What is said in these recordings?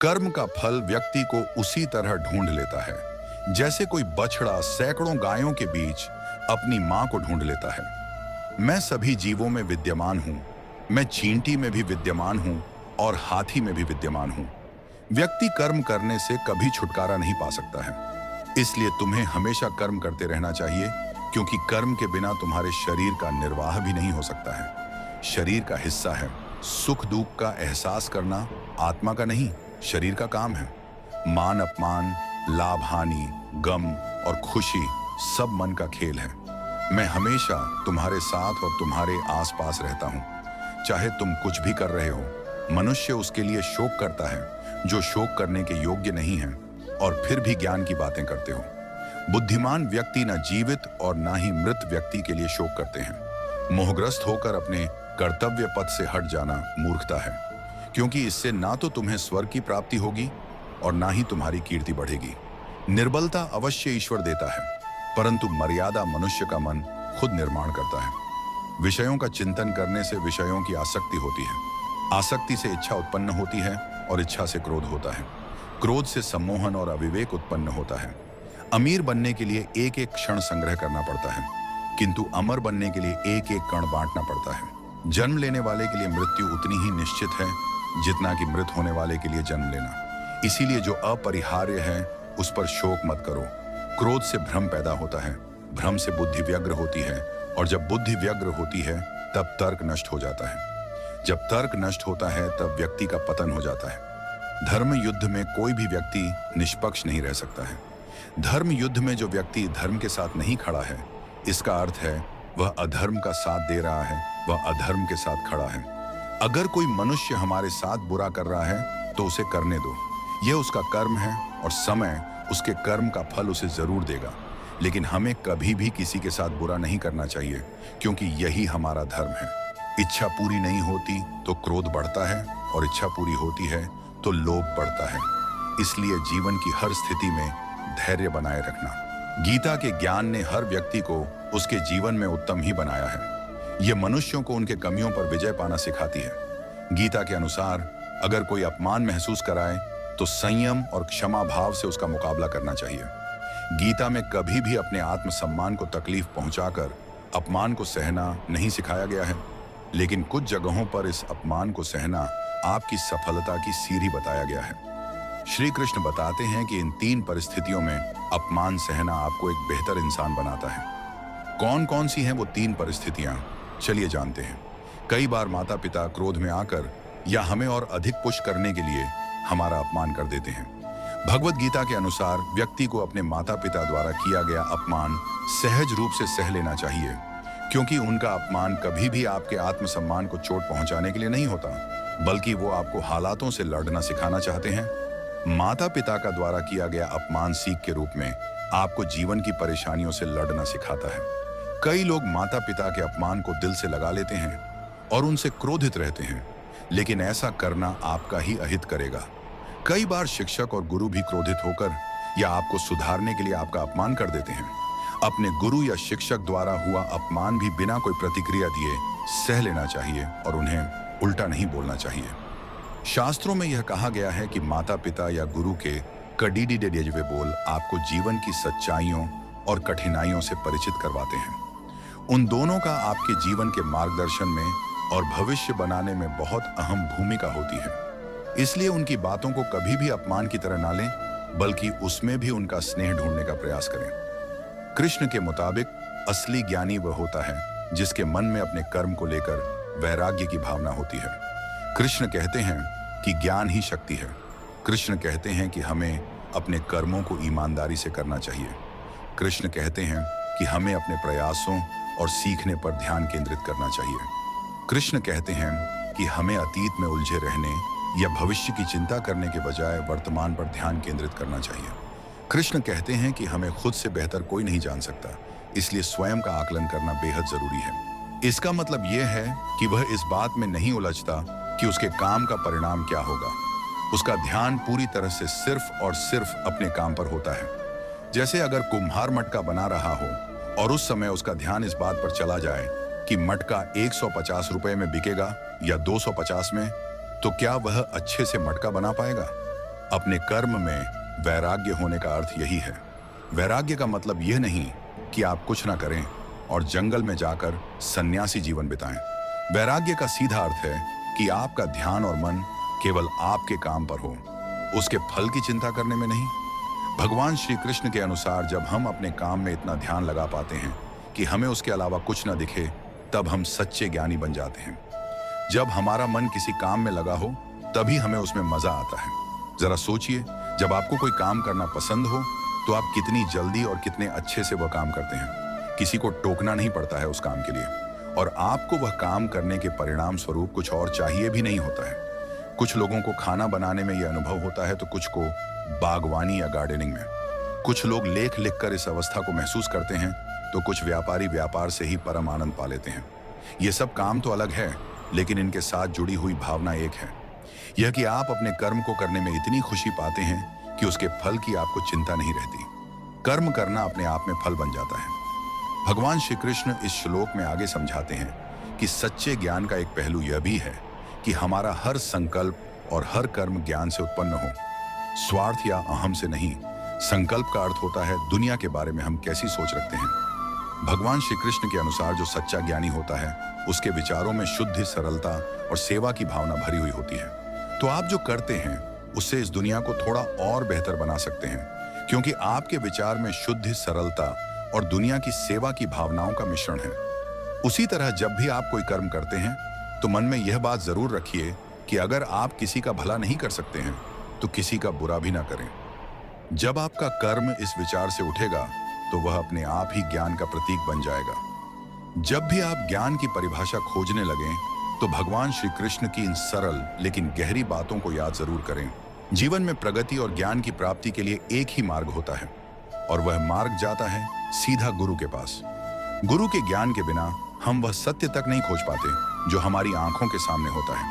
कर्म का फल व्यक्ति को उसी तरह ढूंढ लेता है जैसे कोई बछड़ा सैकड़ों गायों के बीच अपनी मां को ढूंढ लेता है। मैं सभी जीवों में विद्यमान हूं, मैं चींटी में भी विद्यमान हूं और हाथी में भी विद्यमान हूं। व्यक्ति कर्म करने से कभी छुटकारा नहीं पा सकता है, इसलिए तुम्हें हमेशा कर्म करते रहना चाहिए, क्योंकि कर्म के बिना तुम्हारे शरीर का निर्वाह भी नहीं हो सकता है। शरीर का हिस्सा है। सुख दुख का एहसास करना आत्मा का नहीं, शरीर का काम है। मान अपमान, लाभ हानि, गम और खुशी सब मन का खेल है। मैं हमेशा तुम्हारे साथ और तुम्हारे आसपास रहता हूं, चाहे तुम कुछ भी कर रहे हो। मनुष्य उसके लिए शोक करता है जो शोक करने के योग्य नहीं है, और फिर भी ज्ञान की बातें करते हो। बुद्धिमान व्यक्ति न जीवित और न ही मृत व्यक्ति के लिए शोक करते हैं। मोहग्रस्त होकर अपने कर्तव्य पथ से हट जाना मूर्खता है, क्योंकि इससे ना तो तुम्हें स्वर्ग की प्राप्ति होगी और ना ही तुम्हारी कीर्ति बढ़ेगी। निर्बलता अवश्य ईश्वर देता है, परंतु मर्यादा मनुष्य का मन खुद निर्माण करता है। विषयों का चिंतन करने से विषयों की आसक्ति होती है, आसक्ति से इच्छा उत्पन्न होती है और इच्छा से क्रोध होता है, क्रोध से सम्मोहन और अविवेक उत्पन्न होता है। अमीर बनने के लिए एक एक क्षण संग्रह करना पड़ता है, किंतु अमर बनने के लिए एक एक कण बांटना पड़ता है। जन्म लेने वाले के लिए मृत्यु उतनी ही निश्चित है जितना कि मृत होने वाले के लिए जन्म लेना। इसीलिए जो अपरिहार्य है उस पर शोक मत करो। क्रोध से भ्रम पैदा होता है, भ्रम से बुद्धि व्यग्र होती है, और जब बुद्धि व्यग्र होती है तब तर्क नष्ट हो जाता है। जब तर्क नष्ट होता है तब व्यक्ति का पतन हो जाता है। धर्म युद्ध में कोई भी व्यक्ति निष्पक्ष नहीं रह सकता है। धर्म युद्ध में जो व्यक्ति धर्म के साथ नहीं खड़ा है, इसका अर्थ है वह अधर्म का साथ दे रहा है, वह अधर्म के साथ खड़ा है। अगर कोई मनुष्य हमारे साथ बुरा कर रहा है तो उसे करने दो, यह उसका कर्म है और समय उसके कर्म का फल उसे जरूर देगा। लेकिन हमें कभी भी किसी के साथ बुरा नहीं करना चाहिए, क्योंकि यही हमारा धर्म है। इच्छा पूरी नहीं होती तो क्रोध बढ़ता है, और इच्छा पूरी होती है तो लोभ बढ़ता है। इसलिए जीवन की हर स्थिति में धैर्य बनाए रखना। गीता के ज्ञान ने हर व्यक्ति को उसके जीवन में उत्तम ही बनाया है। यह मनुष्यों को उनके कमियों पर विजय पाना सिखाती है। गीता के अनुसार अगर कोई अपमान महसूस कराए तो संयम और क्षमा भाव से उसका मुकाबला करना चाहिए। गीता में कभी भी अपने आत्मसम्मान को तकलीफ पहुंचाकर अपमान को सहना नहीं सिखाया गया है, लेकिन कुछ जगहों पर इस अपमान को सहना आपकी सफलता की सीढ़ी बताया गया है। श्री कृष्ण बताते हैं कि इन 3 परिस्थितियों में अपमान सहना आपको एक बेहतर इंसान बनाता है। कौन कौन सी हैं वो 3 परिस्थितियां, चलिए जानते हैं। कई बार माता पिता क्रोध में आकर या हमें और अधिक पुश करने के लिए हमारा अपमान कर देते हैं। भगवत गीता के अनुसार व्यक्ति को अपने माता पिता द्वारा किया गया अपमान सहज रूप से सह लेना चाहिए, क्योंकि उनका अपमान कभी भी आपके आत्मसम्मान को चोट पहुंचाने के लिए नहीं होता, बल्कि वो आपको हालातों से लड़ना सिखाना चाहते हैं। माता पिता का द्वारा किया गया अपमान सीख के रूप में आपको जीवन की परेशानियों से लड़ना सिखाता है। कई लोग माता पिता के अपमान को दिल से लगा लेते हैं और उनसे क्रोधित रहते हैं, लेकिन ऐसा करना आपका ही अहित करेगा। कई बार शिक्षक और गुरु भी क्रोधित होकर या आपको सुधारने के लिए आपका अपमान कर देते हैं। अपने गुरु या शिक्षक द्वारा हुआ अपमान भी बिना कोई प्रतिक्रिया दिए सह लेना चाहिए और उन्हें उल्टा नहीं बोलना चाहिए। शास्त्रों में यह कहा गया है कि माता पिता या गुरु के कड़ीडी डेजवे बोल आपको जीवन की सच्चाइयों और कठिनाइयों से परिचित करवाते हैं। उन दोनों का आपके जीवन के मार्गदर्शन में और भविष्य बनाने में बहुत अहम भूमिका होती है। इसलिए उनकी बातों को कभी भी अपमान की तरह ना लें, बल्कि उसमें भी उनका स्नेह ढूंढने का प्रयास करें। कृष्ण के मुताबिक असली ज्ञानी वह होता है जिसके मन में अपने कर्म को लेकर वैराग्य की भावना होती है। कृष्ण कहते हैं कि ज्ञान ही शक्ति है। कृष्ण कहते हैं कि हमें अपने कर्मों को ईमानदारी से करना चाहिए। कृष्ण कहते हैं कि हमें अपने प्रयासों और सीखने पर ध्यान केंद्रित करना चाहिए। कृष्ण कहते हैं कि हमें अतीत में उलझे रहने या भविष्य की चिंता करने के बजाय वर्तमान पर ध्यान केंद्रित करना चाहिए। कृष्ण कहते हैं कि हमें खुद से बेहतर कोई नहीं जान सकता, इसलिए स्वयं का आकलन करना बेहद जरूरी है। इसका मतलब यह है कि वह इस बात में नहीं उलझता कि उसके काम का परिणाम क्या होगा। उसका ध्यान पूरी तरह से सिर्फ और सिर्फ अपने काम पर होता है। जैसे अगर कुम्हार मटका बना रहा हो और उस समय उसका ध्यान इस बात पर चला जाए कि मटका 150 रुपए में बिकेगा या 250 में, तो क्या वह अच्छे से मटका बना पाएगा? अपने कर्म में वैराग्य होने का अर्थ यही है। वैराग्य का मतलब यह नहीं कि आप कुछ ना करें और जंगल में जाकर सन्यासी जीवन बिताएं। वैराग्य का सीधा अर्थ है कि आपका ध्यान और मन केवल आपके काम पर हो, उसके फल की चिंता करने में नहीं। भगवान श्री कृष्ण के अनुसार जब हम अपने काम में इतना ध्यान लगा पाते हैं कि हमें उसके अलावा कुछ न दिखे, तब हम सच्चे ज्ञानी बन जाते हैं। जब हमारा मन किसी काम में लगा हो, तभी हमें उसमें मजा आता है। जरा सोचिए, जब आपको कोई काम करना पसंद हो तो आप कितनी जल्दी और कितने अच्छे से वह काम करते हैं। किसी को टोकना नहीं पड़ता है उस काम के लिए, और आपको वह काम करने के परिणाम स्वरूप कुछ और चाहिए भी नहीं होता है। कुछ लोगों को खाना बनाने में यह अनुभव होता है तो कुछ को बागवानी या गार्डनिंग में। कुछ लोग लेख लिखकर इस अवस्था को महसूस करते हैं तो कुछ व्यापारी व्यापार से ही परम आनंद पा लेते हैं। ये सब काम तो अलग है, लेकिन इनके साथ जुड़ी हुई भावना एक है, यह कि आप अपने कर्म को करने में इतनी खुशी पाते हैं कि उसके फल की आपको चिंता नहीं रहती। कर्म करना अपने आप में फल बन जाता है। भगवान श्री कृष्ण इस श्लोक में आगे समझाते हैं कि सच्चे ज्ञान का एक पहलू यह भी है कि हमारा हर संकल्प और हर कर्म ज्ञान से उत्पन्न हो, स्वार्थ या अहम से नहीं। संकल्प का अर्थ होता है दुनिया के बारे में हम कैसी सोच रखते हैं। भगवान श्री कृष्ण के अनुसार जो सच्चा ज्ञानी होता है, उसके विचारों में शुद्धि, सरलता और सेवा की भावना भरी हुई होती है। तो आप जो करते हैं उससे इस दुनिया को थोड़ा और बेहतर बना सकते हैं, क्योंकि आपके विचार में शुद्धि, सरलता और दुनिया की सेवा की भावनाओं का मिश्रण है। उसी तरह जब भी आप कोई कर्म करते हैं तो मन में यह बात जरूर रखिए कि अगर आप किसी का भला नहीं कर सकते हैं तो किसी का बुरा भी ना करें। जब आपका कर्म इस विचार से उठेगा तो वह अपने आप ही ज्ञान का प्रतीक बन जाएगा। जब भी आप ज्ञान की परिभाषा खोजने लगें तो भगवान श्री कृष्ण की इन सरल लेकिन गहरी बातों को याद जरूर करें। जीवन में प्रगति और ज्ञान की प्राप्ति के लिए एक ही मार्ग होता है, और वह मार्ग जाता है सीधा गुरु के पास। गुरु के ज्ञान के बिना हम वह सत्य तक नहीं खोज पाते जो हमारी आंखों के सामने होता है।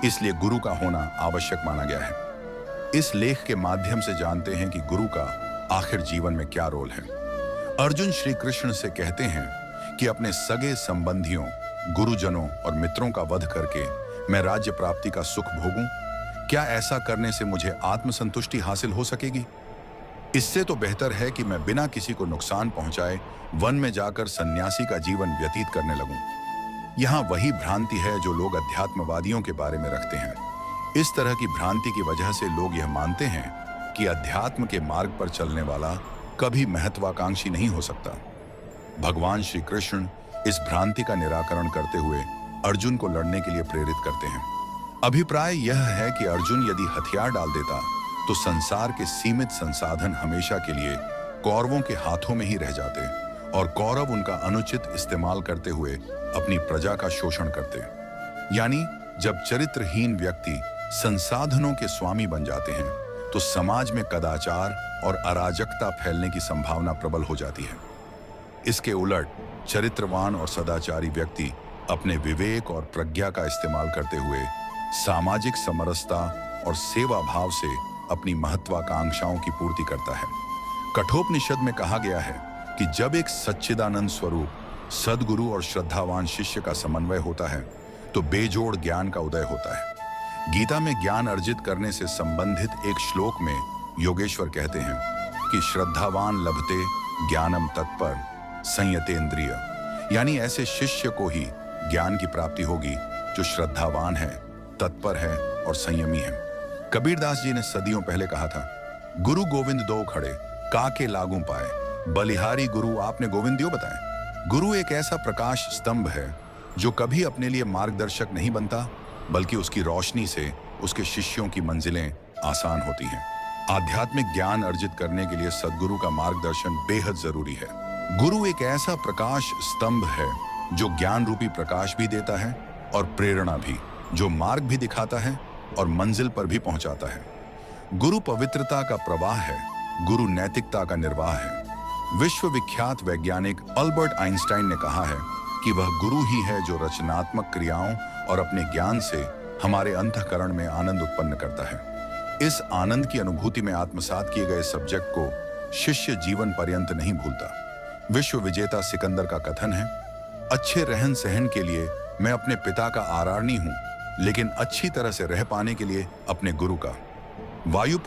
इसलिए गुरु का होना आवश्यक माना गया है। इस लेख के माध्यम से जानते हैं कि गुरु का आखिर जीवन में क्या रोल है। अर्जुन श्री कृष्ण से कहते हैं कि अपने सगे संबंधियों, गुरुजनों और मित्रों का वध करके मैं राज्य प्राप्ति का सुख भोगूं। क्या ऐसा करने से मुझे आत्मसंतुष्टि हासिल हो सकेगी? इससे तो बेहतर है कि मैं बिना किसी को नुकसान पहुंचाए वन में जाकर सन्यासी का जीवन व्यतीत करने लगूं। यहाँ वही भ्रांति है जो लोग अध्यात्मवादियों के बारे में रखते हैं। इस तरह की भ्रांति की वजह से लोग यह मानते हैं कि अध्यात्म के मार्ग पर चलने वाला कभी महत्वाकांक्षी नहीं हो सकता। भगवान श्री कृष्ण इस भ्रांति का निराकरण करते हुए अर्जुन को लड़ने के लिए प्रेरित करते हैं। अभिप्राय यह है कि अर्जुन यदि हथियार डाल देता तो संसार के सीमित संसाधन हमेशा के लिए कौरवों के हाथों में ही रह जाते, और कौरव उनका अनुचित इस्तेमाल करते हुए अपनी प्रजा का शोषण करते। यानी जब चरित्रहीन व्यक्ति संसाधनों के स्वामी बन जाते हैं तो समाज में कदाचार और अराजकता फैलने की संभावना प्रबल हो जाती है। इसके उलट चरित्रवान और सदाचारी व्यक्ति अपने विवेक और प्रज्ञा का इस्तेमाल करते हुए सामाजिक समरसता और सेवा भाव से अपनी महत्वाकांक्षाओं की पूर्ति करता है। कठोपनिषद में कहा गया है कि जब एक सच्चिदानंद स्वरूप सद्गुरु और श्रद्धावान शिष्य का समन्वय होता है तो बेजोड़ ज्ञान का उदय होता है। गीता में ज्ञान अर्जित करने से संबंधित एक श्लोक में योगेश्वर कहते हैं कि श्रद्धावान लभते ज्ञानम तत्पर संयतेन्द्रिय, यानी ऐसे शिष्य को ही ज्ञान की प्राप्ति होगी जो श्रद्धावान है, तत्पर है और संयमी है। कबीरदास जी ने सदियों पहले कहा था, गुरु गोविंद दो खड़े काके लागू पाए, बलिहारी गुरु आपने गोविंद दियो बताए। गुरु एक ऐसा प्रकाश स्तंभ है जो कभी अपने लिए मार्गदर्शक नहीं बनता, बल्कि उसकी रोशनी से उसके शिष्यों की मंजिलें आसान होती हैं। आध्यात्मिक ज्ञान अर्जित करने के लिए सद्गुरु का मार्गदर्शन बेहद जरूरी है। गुरु एक ऐसा प्रकाश स्तंभ है जो ज्ञान रूपी प्रकाश भी देता है और प्रेरणा भी, जो मार्ग भी दिखाता है और मंजिल पर भी पहुंचाता है। गुरु पवित्रता का प्रवाह है, गुरु नैतिकता का निर्वाह है। विश्वविख्यात वैज्ञानिक अल्बर्ट आइंस्टाइन ने कहा है कि वह गुरु ही है जो रचनात्मक क्रियाओं और अपने ज्ञान से हमारे अंतःकरण में आनंद उत्पन्न करता है। इस आनंद की अनुभूति में आत्मसात किए गए सब्जेक्ट को शिष्य जीवन पर्यंत नहीं भूलता। विश्व विजेता सिकंदर का कथन है, अच्छे रहन सहन के लिए मैं अपने पिता का आरारनी हूं, लेकिन अच्छी तरह से रह पाने के लिए अपने गुरु का। वायु